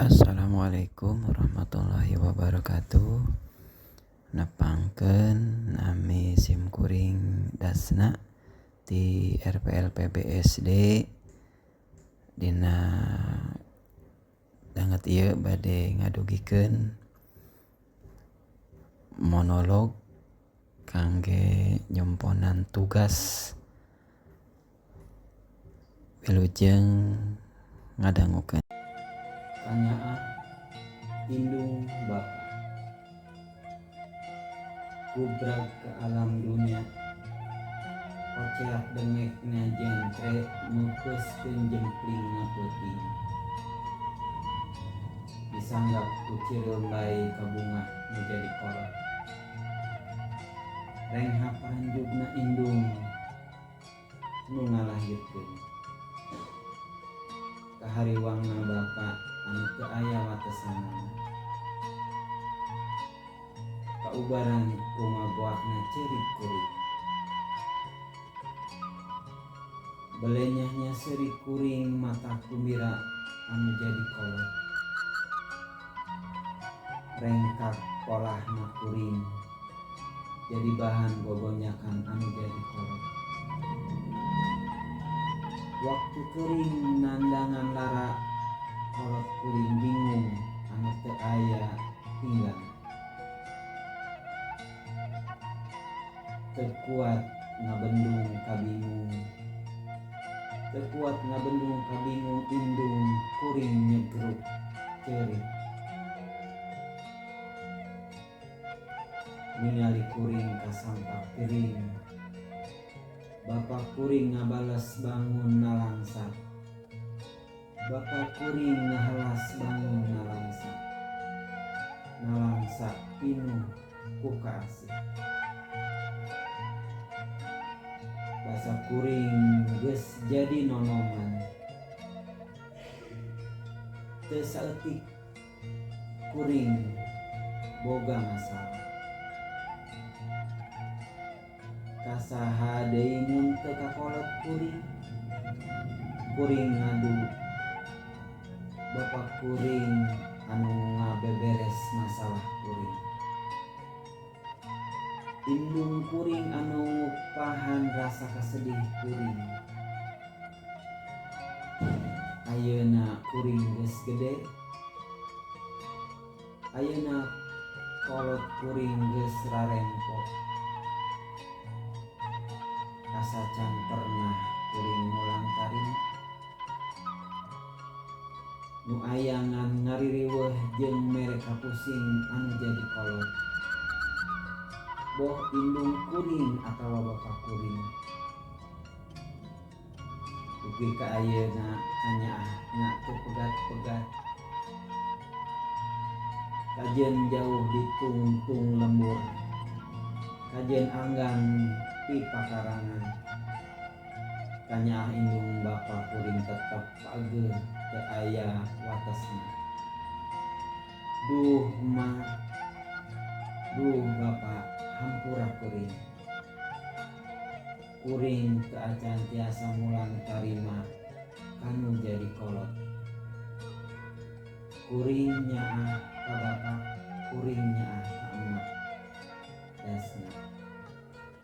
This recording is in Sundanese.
Assalamualaikum warahmatullahi wabarakatuh. Nepangkeun nami simkuring dasna ti RPLPBSD dina danget ieu bade ngadugikeun monolog kangge nyemponan tugas wilujeng ngadangukeun. Tanyaan indung Bapa kubrag ke alam dunia oceak dengekna jentre meupeskeun jempling peuting disanggap ku cireum bae ka bunga nu jadi kolot reng hapanjugna indung nu ngalahirkeun kahariwangna Bapa anu teu aya watesanana kaubaran ku ngaboakna ceurik kuring belenyahnya seurik kuring mata kumbira anu jadi kolot rengkak polahna kuring jadi bahan gogonyakan anu jadi kolot waktu kuring nandangan lara kolot kuring bingung anu teu aya tinggal teu kuat ngabendung kabingung indung kuring nyegruk ceurik ningali kuring kasampak teuing Bapa kuring ngabales bangun nalangsa Bapa kuring ngahalas bangun nalangsa pinuh ku kasih basa kuring geus jadi nonoman teu saeutik kuring boga masalah kasaha deui mun teu kakolot kuring ngadu Bapa kuring anu ngabeberes masalah kuring indung kuring anu ngupahan rasa kasedih kuring ayeuna kuring geus gede ayeuna kolot kuring geus rarempok asa can pernah kuring mulang tarima nu ayangan ngaririweuh jeung mere kapusing anu jadi kolot boh indung kuring atawa bapa kuring ugi ka ayeuna kanyaahna teu pegat-pegat kajeun jauh di tungtung lembur kajeun anggan ti pakarangan kanyaah indung bapa kuring tetep pageuh teu aya watesna duh Ma duh Bapa hampura kuring teu acan tiasa mulang tarima kanu jadi kolot kuring nyaah ka Bapa kuring nyaah